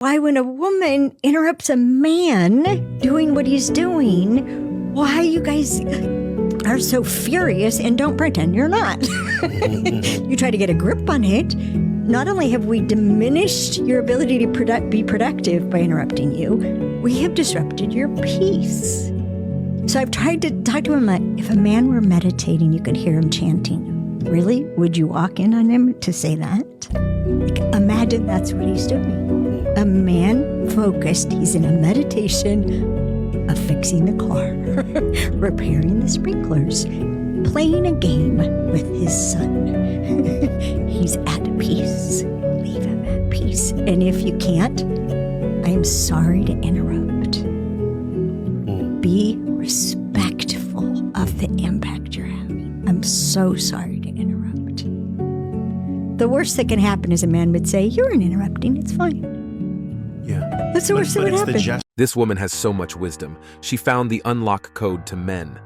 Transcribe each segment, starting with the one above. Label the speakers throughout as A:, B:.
A: Why, when a woman interrupts a man doing what he's doing, why you guys are so furious and don't pretend you're not. You try to get a grip on it. Not only have we diminished your ability to be productive by interrupting you, we have disrupted your peace. So I've tried to talk to him like, if a man were meditating, you could hear him chanting. Really? Would you walk in on him to say that? Like, imagine that's what he's doing. A man focused, he's in a meditation of fixing the car, repairing the sprinklers, playing a game with his son. He's at peace. Leave him at peace. And if you can't, I'm sorry to interrupt. Be respectful of the impact you're having. I'm so sorry to interrupt. The worst that can happen is a man would say, you're interrupting, it's fine.
B: Yeah.
A: That's the worst that would happen.
C: This woman has so much wisdom. She found the unlock code to men.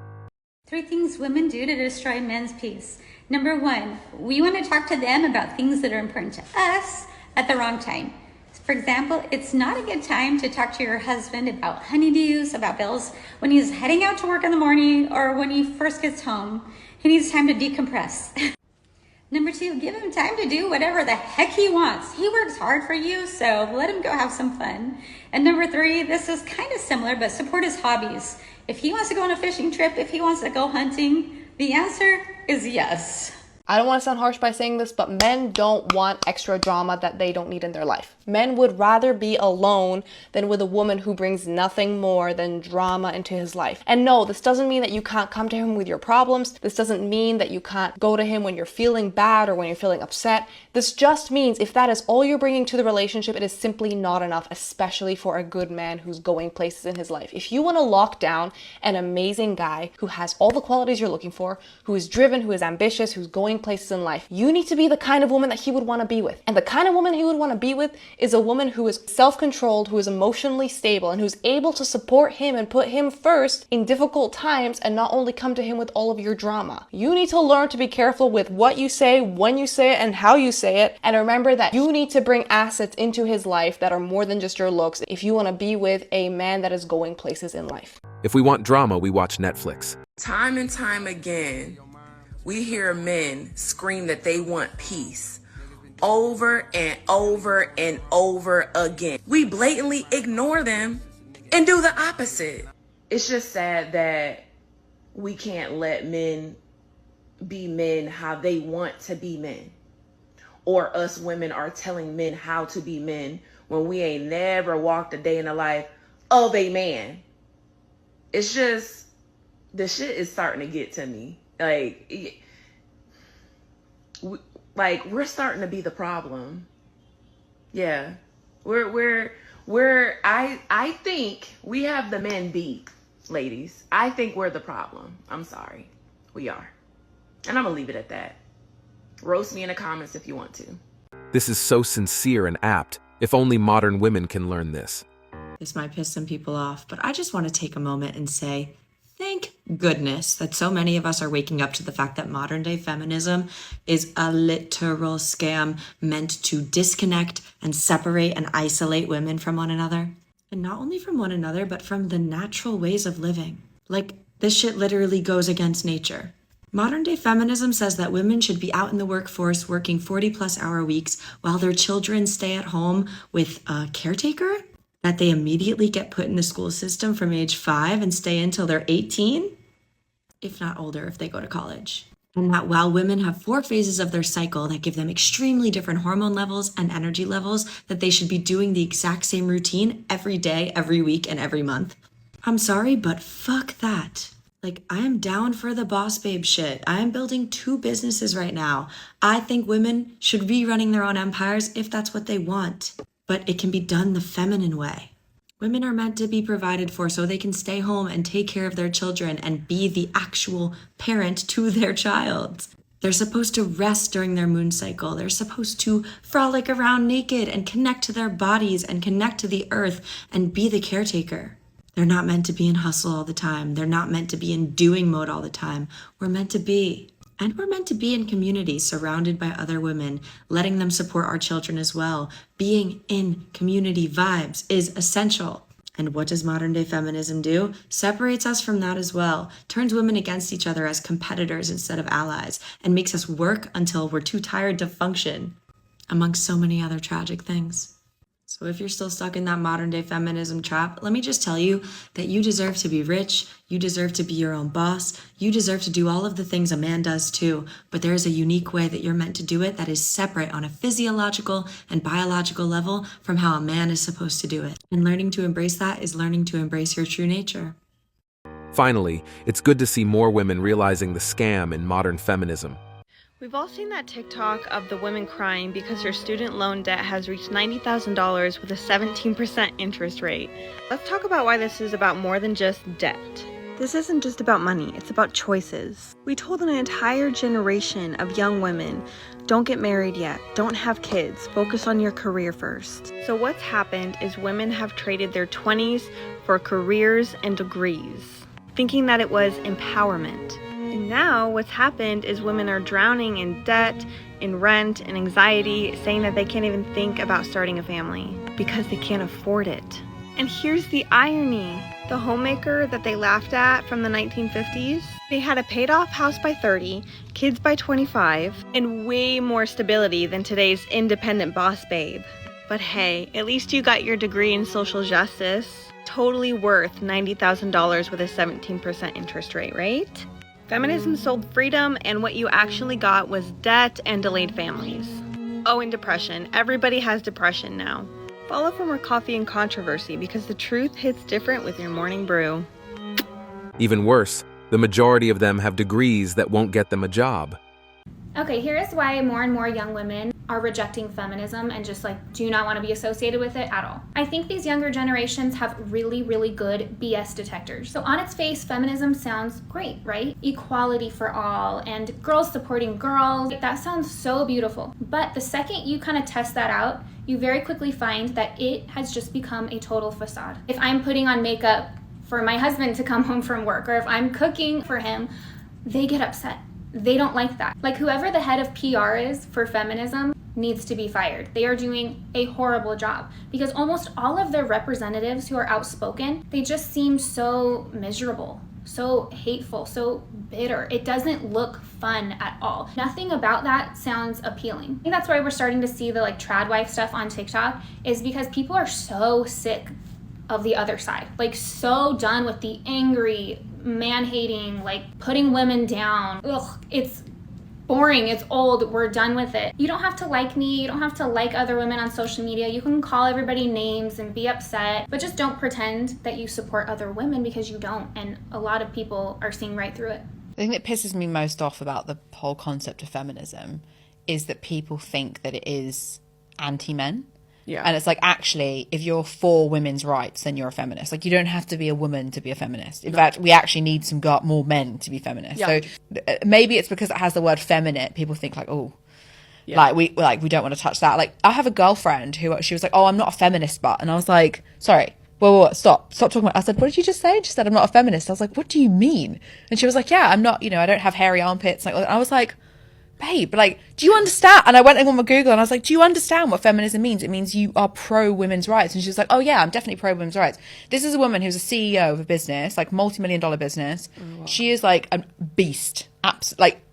D: 3 things women do to destroy men's peace. Number 1, we want to talk to them about things that are important to us at the wrong time. For example, it's not a good time to talk to your husband about honeydews, about bills, when he's heading out to work in the morning or when he first gets home. He needs time to decompress. Number 2, give him time to do whatever the heck he wants. He works hard for you, so let him go have some fun. And number 3, this is kind of similar, but support his hobbies. If he wants to go on a fishing trip, if he wants to go hunting, the answer is yes.
E: I don't want to sound harsh by saying this, but men don't want extra drama that they don't need in their life. Men would rather be alone than with a woman who brings nothing more than drama into his life. And no, this doesn't mean that you can't come to him with your problems. This doesn't mean that you can't go to him when you're feeling bad or when you're feeling upset. This just means if that is all you're bringing to the relationship, it is simply not enough, especially for a good man who's going places in his life. If you want to lock down an amazing guy who has all the qualities you're looking for, who is driven, who is ambitious, who's going places in life, you need to be the kind of woman that he would want to be with. And the kind of woman he would want to be with is a woman who is self-controlled, who is emotionally stable, and who's able to support him and put him first in difficult times and not only come to him with all of your drama. You need to learn to be careful with what you say, when you say it, and how you say it. And remember that you need to bring assets into his life that are more than just your looks if you want to be with a man that is going places in life.
C: If we want drama, we watch Netflix.
F: Time and time again, we hear men scream that they want peace over and over and over again. We blatantly ignore them and do the opposite. It's just sad that we can't let men be men how they want to be men. Or us women are telling men how to be men when we ain't never walked a day in the life of a man. It's just, the shit is starting to get to me. We're starting to be the problem. Yeah. I think we have the men beat, ladies. I think we're the problem. I'm sorry. We are. And I'm gonna leave it at that. Roast me in the comments if you want to.
C: This is so sincere and apt. If only modern women can learn this.
G: This might piss some people off, but I just want to take a moment and say, thank goodness that so many of us are waking up to the fact that modern day feminism is a literal scam meant to disconnect and separate and isolate women from one another. And not only from one another, but from the natural ways of living. Like, this shit literally goes against nature. Modern day feminism says that women should be out in the workforce working 40+ hour weeks while their children stay at home with a caretaker, that they immediately get put in the school system from age 5 and stay until they're 18, if not older if they go to college. And that while women have 4 phases of their cycle that give them extremely different hormone levels and energy levels, that they should be doing the exact same routine every day, every week, and every month. I'm sorry, but fuck that. I am down for the boss babe shit. I am building 2 businesses right now. I think women should be running their own empires if that's what they want. But it can be done the feminine way. Women are meant to be provided for so they can stay home and take care of their children and be the actual parent to their child. They're supposed to rest during their moon cycle. They're supposed to frolic around naked and connect to their bodies and connect to the earth and be the caretaker. They're not meant to be in hustle all the time. They're not meant to be in doing mode all the time. We're meant to be. And we're meant to be in community, surrounded by other women, letting them support our children as well. Being in community vibes is essential. And what does modern day feminism do? Separates us from that as well, turns women against each other as competitors instead of allies, and makes us work until we're too tired to function, amongst so many other tragic things. So if you're still stuck in that modern day feminism trap, let me just tell you that you deserve to be rich, you deserve to be your own boss, you deserve to do all of the things a man does too, but there is a unique way that you're meant to do it that is separate on a physiological and biological level from how a man is supposed to do it. And learning to embrace that is learning to embrace your true nature.
C: Finally, it's good to see more women realizing the scam in modern feminism.
E: We've all seen that TikTok of the women crying because her student loan debt has reached $90,000 with a 17% interest rate. Let's talk about why this is about more than just debt. This isn't just about money, it's about choices. We told an entire generation of young women, don't get married yet, don't have kids, focus on your career first. So what's happened is women have traded their 20s for careers and degrees, thinking that it was empowerment. And now what's happened is women are drowning in debt, in rent, and anxiety, saying that they can't even think about starting a family because they can't afford it. And here's the irony. The homemaker that they laughed at from the 1950s, they had a paid off house by 30, kids by 25, and way more stability than today's independent boss babe. But hey, at least you got your degree in social justice. Totally worth $90,000 with a 17% interest rate, right? Feminism sold freedom, and what you actually got was debt and delayed families. Oh, and depression. Everybody has depression now. Follow for more coffee and controversy because the truth hits different with your morning brew.
C: Even worse, the majority of them have degrees that won't get them a job.
H: Okay, here is why more and more young women are rejecting feminism and just do not want to be associated with it at all. I think these younger generations have really, really good BS detectors. So on its face, feminism sounds great, right? Equality for all and girls supporting girls. That sounds so beautiful. But the second you kind of test that out, you very quickly find that it has just become a total facade. If I'm putting on makeup for my husband to come home from work, or if I'm cooking for him, they get upset. They don't like that. Whoever the head of PR is for feminism needs to be fired. They are doing a horrible job because almost all of their representatives who are outspoken, they just seem so miserable, so hateful, so bitter. It doesn't look fun at all. Nothing about that sounds appealing. I think that's why we're starting to see the trad wife stuff on TikTok, is because people are so sick of the other side, so done with the angry, man-hating, putting women down. Ugh, it's boring, it's old, we're done with it. You don't have to like me, you don't have to like other women on social media. You can call everybody names and be upset, but just don't pretend that you support other women because you don't. And a lot of people are seeing right through it.
I: The thing that pisses me most off about the whole concept of feminism is that people think that it is anti-men.
E: Yeah.
I: And it's actually, if you're for women's rights, then you're a feminist. You don't have to be a woman to be a feminist. In fact, we actually need more men to be feminists. Yeah. So maybe it's because it has the word feminine. People think we don't want to touch that. I have a girlfriend who, she was like, oh, I'm not a feminist, but, and I was like, sorry, whoa, stop talking about, I said, what did you just say? And she said, I'm not a feminist. I was like, what do you mean? And she was like, yeah, I'm not, I don't have hairy armpits. I was like, babe, do you understand? And I went on my Google and I was like, do you understand what feminism means? It means you are pro women's rights. And she was like, oh yeah, I'm definitely pro women's rights. This is a woman who's a CEO of a business, multi-million-dollar business. Oh, wow. She is a beast,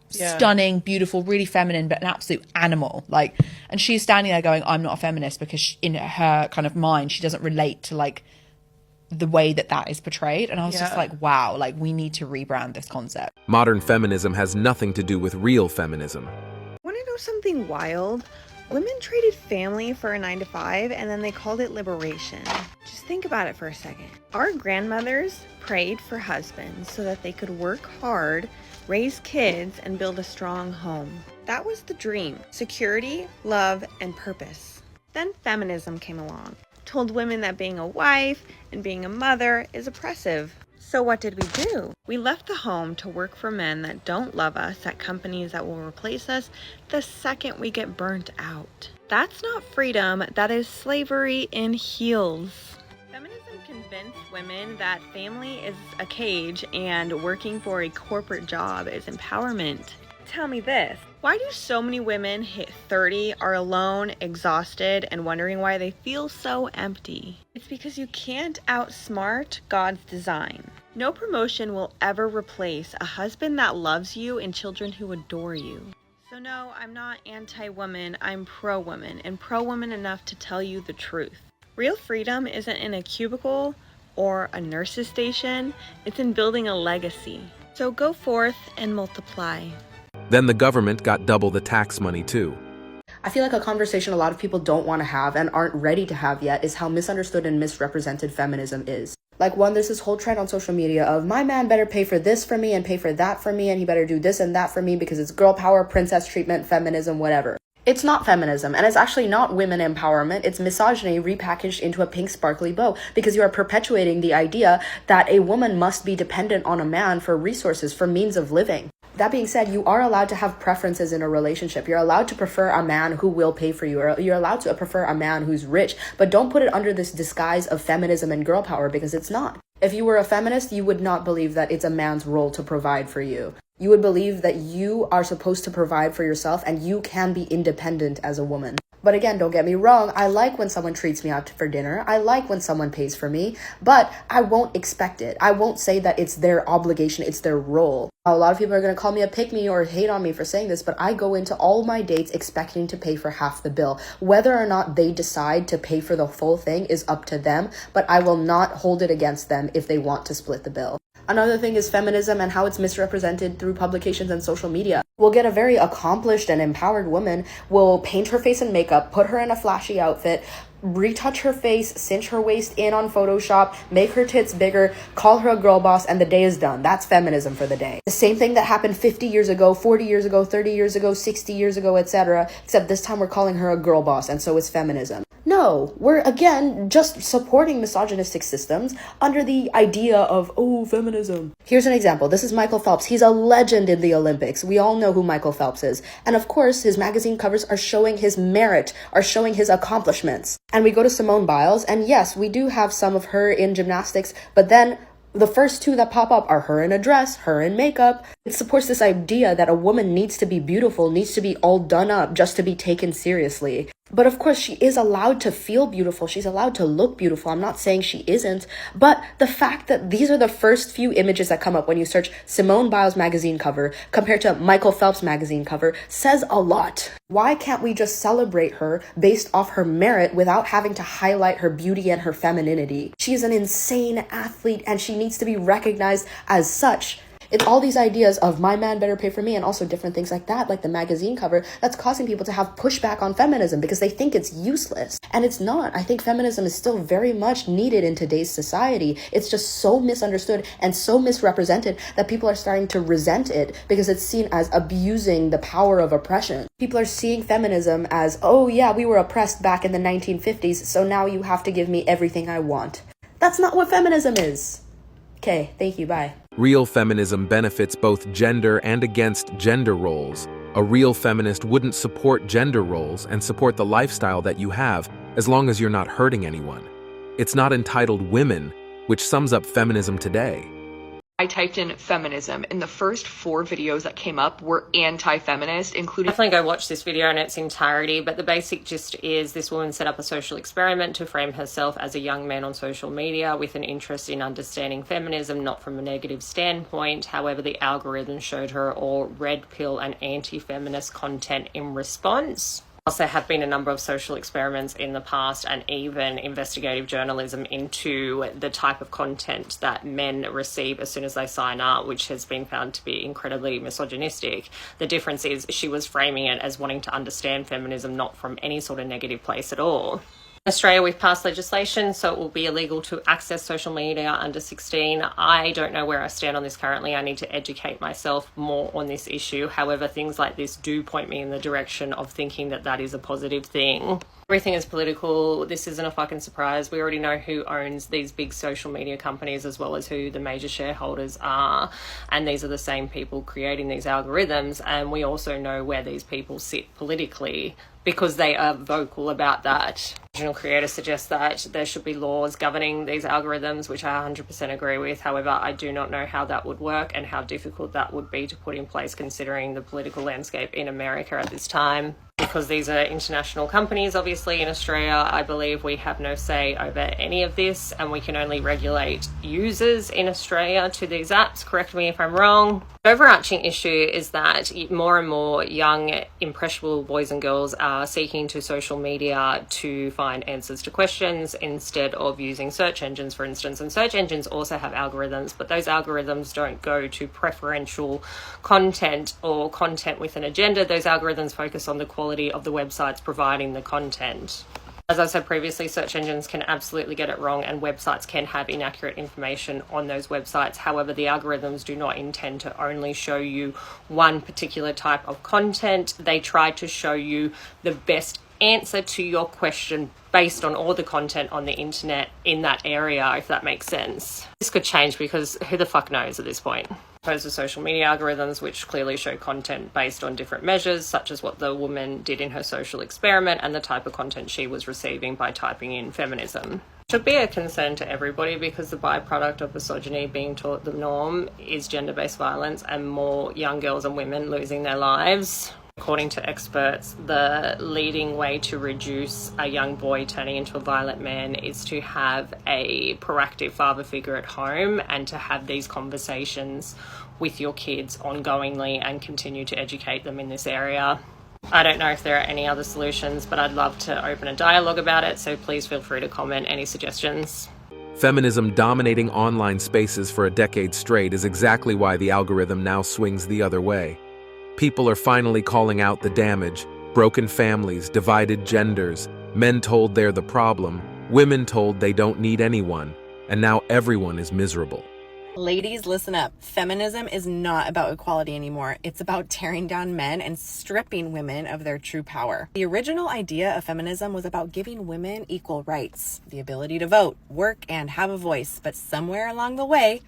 I: stunning, beautiful, really feminine, but an absolute animal. And she's standing there going, I'm not a feminist, because in her kind of mind, she doesn't relate to the way that is portrayed. And I was just like, wow, we need to rebrand this concept.
C: Modern feminism has nothing to do with real feminism.
E: Want to know something wild? Women traded family for a 9-to-5 and then they called it liberation. Just think about it for a second. Our grandmothers prayed for husbands so that they could work hard, raise kids, and build a strong home. That was the dream: security, love, and purpose. Then feminism came along, told women that being a wife and being a mother is oppressive. So what did we do? We left the home to work for men that don't love us at companies that will replace us the second we get burnt out. That's not freedom, that is slavery in heels. Feminism convinced women that family is a cage and working for a corporate job is empowerment.
J: Tell me this, why do so many women hit 30, are alone, exhausted, and wondering why they feel so empty? It's because you can't outsmart God's design. No promotion will ever replace a husband that loves you and children who adore you. So no, I'm not anti-woman, I'm pro-woman, and pro-woman enough to tell you the truth. Real freedom isn't in a cubicle or a nurse's station, it's in building a legacy. So go forth and multiply.
C: Then the government got double the tax money too.
K: I feel like a conversation a lot of people don't want to have and aren't ready to have yet is how misunderstood and misrepresented feminism is. Like, one, there's this whole trend on social media of my man better pay for this for me and pay for that for me, and he better do this and that for me because it's girl power, princess treatment, feminism, whatever. It's not feminism, and it's actually not women empowerment. It's misogyny repackaged into a pink sparkly bow because you are perpetuating the idea that a woman must be dependent on a man for resources, for means of living. That being said, you are allowed to have preferences in a relationship. You're allowed to prefer a man who will pay for you, or you're allowed to prefer a man who's rich, but don't put it under this disguise of feminism and girl power because it's not. If you were a feminist, you would not believe that it's a man's role to provide for you. You would believe that you are supposed to provide for yourself and you can be independent as a woman. But again, don't get me wrong, I like when someone treats me out for dinner. I like when someone pays for me, but I won't expect it. I won't say that it's their obligation, it's their role. A lot of people are going to call me a pick-me or hate on me for saying this, but I go into all my dates expecting to pay for half the bill. Whether or not they decide to pay for the full thing is up to them, but I will not hold it against them if they want to split the bill. Another thing is feminism and how it's misrepresented through publications and social media. We'll get a very accomplished and empowered woman, will paint her face in makeup, put her in a flashy outfit, retouch her face, cinch her waist in on Photoshop, make her tits bigger, call her a girl boss, and the day is done. That's feminism for the day. The same thing that happened 50 years ago, 40 years ago, 30 years ago, 60 years ago, etc. Except this time we're calling her a girl boss, and so it's feminism. No, we're again just supporting misogynistic systems under the idea of, oh, feminism. Here's an example. This is Michael Phelps. He's a legend in the Olympics. We all know who Michael Phelps is. And of course, his magazine covers are showing his merit, are showing his accomplishments. And we go to Simone Biles, and yes, we do have some of her in gymnastics, but then the first two that pop up are her in a dress, her in makeup. It supports this idea that a woman needs to be beautiful, needs to be all done up just to be taken seriously. But of course, she is allowed to feel beautiful. She's allowed to look beautiful. I'm not saying she isn't. But the fact that these are the first few images that come up when you search Simone Biles magazine cover compared to Michael Phelps magazine cover says a lot. Why can't we just celebrate her based off her merit without having to highlight her beauty and her femininity? She is an insane athlete and she needs to be recognized as such. It's all these ideas of my man better pay for me and also different things like that, like the magazine cover, that's causing people to have pushback on feminism because they think it's useless. And it's not. I think feminism is still very much needed in today's society. It's just so misunderstood and so misrepresented that people are starting to resent it because it's seen as abusing the power of oppression. People are seeing feminism as, oh yeah, we were oppressed back in the 1950s, so now you have to give me everything I want. That's not what feminism is. Okay, thank you, bye.
C: Real feminism benefits both gender and against gender roles. A real feminist wouldn't support gender roles and support the lifestyle that you have as long as you're not hurting anyone. It's not entitled women, which sums up feminism today.
J: I typed in feminism and the first 4 videos that came up were anti-feminist, including...
L: Definitely go watch this video in its entirety, but the basic gist is this woman set up a social experiment to frame herself as a young man on social media with an interest in understanding feminism, not from a negative standpoint. However, the algorithm showed her all red pill and anti-feminist content in response. Also, have been a number of social experiments in the past and even investigative journalism into the type of content that men receive as soon as they sign up, which has been found to be incredibly misogynistic. The difference is she was framing it as wanting to understand feminism, not from any sort of negative place at all. In Australia, we've passed legislation, so it will be illegal to access social media under 16. I don't know where I stand on this currently. I need to educate myself more on this issue. However, things like this do point me in the direction of thinking that that is a positive thing. Everything is political. This isn't a fucking surprise. We already know who owns these big social media companies as well as who the major shareholders are. And these are the same people creating these algorithms. And we also know where these people sit politically. because they are vocal about that. The original creator suggests that there should be laws governing these algorithms, which I 100% agree with. However, I do not know how that would work and how difficult that would be to put in place considering the political landscape in America at this time. Because these are international companies, obviously in Australia, I believe we have no say over any of this, and we can only regulate users in Australia to these apps. Correct me if I'm wrong. The overarching issue is that more and more young, impressionable boys and girls are seeking to social media to find answers to questions instead of using search engines, for instance. And search engines also have algorithms, but those algorithms don't go to preferential content or content with an agenda. Those algorithms focus on the quality of the websites providing the content. As I said previously, search engines can absolutely get it wrong, and websites can have inaccurate information on those websites. However, the algorithms do not intend to only show you one particular type of content. They try to show you the best answer to your question based on all the content on the internet in that area, if that makes sense. This could change because who the fuck knows at this point. Opposed to social media algorithms, which clearly show content based on different measures, such as what the woman did in her social experiment and the type of content she was receiving by typing in feminism. It should be a concern to everybody because the byproduct of misogyny being taught the norm is gender-based violence and more young girls and women losing their lives. According to experts, the leading way to reduce a young boy turning into a violent man is to have a proactive father figure at home and to have these conversations with your kids ongoingly and continue to educate them in this area. I don't know if there are any other solutions, but I'd love to open a dialogue about it, so please feel free to comment any suggestions.
C: Feminism dominating online spaces for a decade straight is exactly why the algorithm now swings the other way. People are finally calling out the damage: broken families, divided genders, men told they're the problem, women told they don't need anyone, and now everyone is miserable.
M: Ladies, listen up. Feminism is not about equality anymore. It's about tearing down men and stripping women of their true power. The original idea of feminism was about giving women equal rights, the ability to vote, work, and have a voice. But somewhere along the way,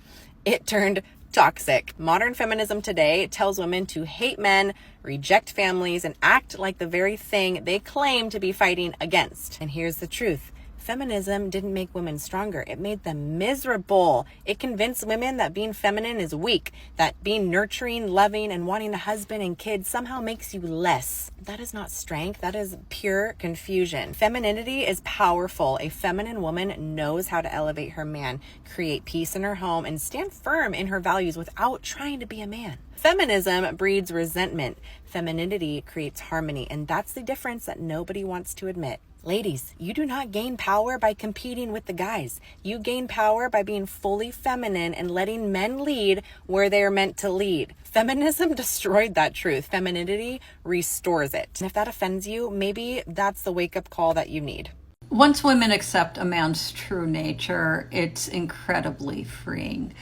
M: it turned toxic. Modern feminism today tells women to hate men, reject families, and act like the very thing they claim to be fighting against. And here's the truth. Feminism didn't make women stronger. It made them miserable. It convinced women that being feminine is weak, that being nurturing, loving, and wanting a husband and kids somehow makes you less. That is not strength. That is pure confusion. Femininity is powerful. A feminine woman knows how to elevate her man, create peace in her home, and stand firm in her values without trying to be a man. Feminism breeds resentment. Femininity creates harmony, and that's the difference that nobody wants to admit. Ladies, you do not gain power by competing with the guys. You gain power by being fully feminine and letting men lead where they are meant to lead. Feminism destroyed that truth. Femininity restores it. And if that offends you, maybe that's the wake-up call that you need.
N: Once women accept a man's true nature, it's incredibly freeing,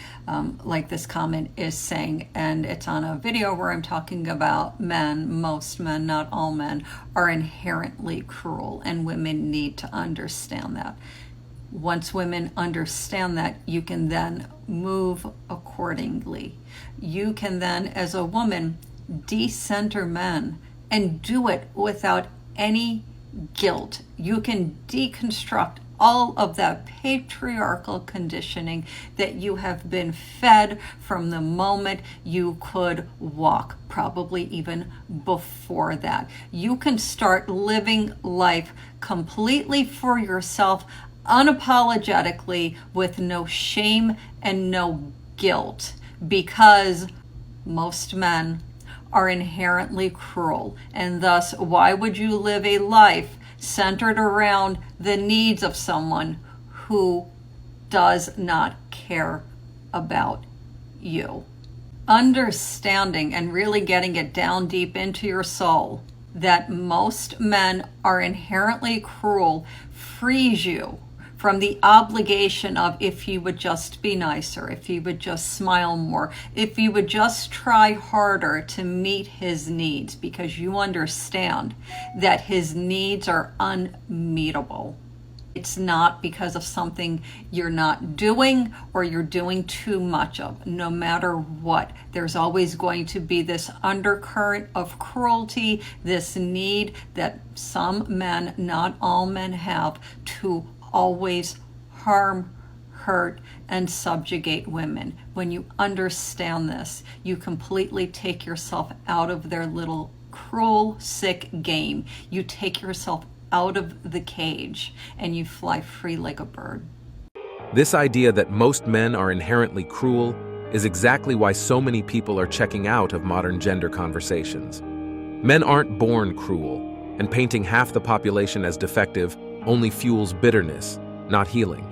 N: like this comment is saying, and it's on a video where I'm talking about men, most men, not all men, are inherently cruel, and women need to understand that. Once women understand that, you can then move accordingly. You can then, as a woman, decenter men and do it without any guilt. You can deconstruct all of that patriarchal conditioning that you have been fed from the moment you could walk, probably even before that. You can start living life completely for yourself, unapologetically, with no shame and no guilt, because most men are inherently cruel, and thus why would you live a life centered around the needs of someone who does not care about you? Understanding and really getting it down deep into your soul that most men are inherently cruel frees you from the obligation of, if he would just be nicer, if he would just smile more, if he would just try harder to meet his needs, because you understand that his needs are unmeetable. It's not because of something you're not doing or you're doing too much of. No matter what, there's always going to be this undercurrent of cruelty, this need that some men, not all men, have to always harm, hurt, and subjugate women. When you understand this, you completely take yourself out of their little cruel, sick game. You take yourself out of the cage and you fly free like a bird.
C: This idea that most men are inherently cruel is exactly why so many people are checking out of modern gender conversations. Men aren't born cruel, and painting half the population as defective only fuels bitterness, not healing.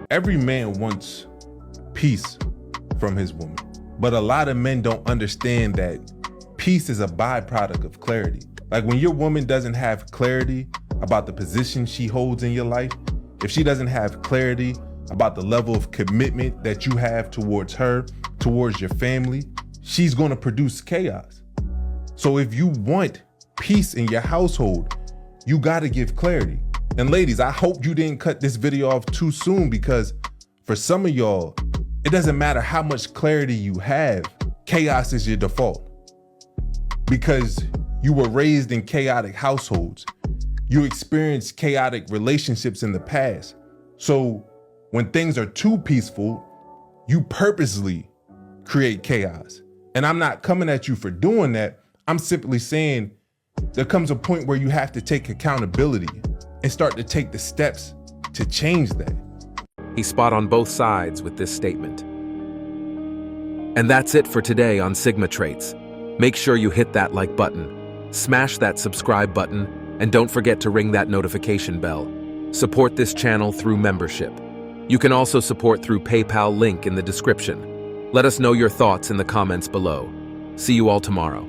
O: Every man wants peace from his woman, but a lot of men don't understand that peace is a byproduct of clarity. Like when your woman doesn't have clarity about the position she holds in your life, if she doesn't have clarity about the level of commitment that you have towards her, towards your family, she's gonna produce chaos. So if you want peace in your household, you gotta give clarity. And ladies, I hope you didn't cut this video off too soon, because for some of y'all, it doesn't matter how much clarity you have, chaos is your default. Because you were raised in chaotic households. You experienced chaotic relationships in the past. So when things are too peaceful, you purposely create chaos. And I'm not coming at you for doing that. I'm simply saying there comes a point where you have to take accountability and start to take the steps to change that.
C: He's spot on both sides with this statement. And that's it for today on Sigma Traits. Make sure you hit that like button, smash that subscribe button, and don't forget to ring that notification bell. Support this channel through membership. You can also support through PayPal, link in the description. Let us know your thoughts in the comments below. See you all tomorrow.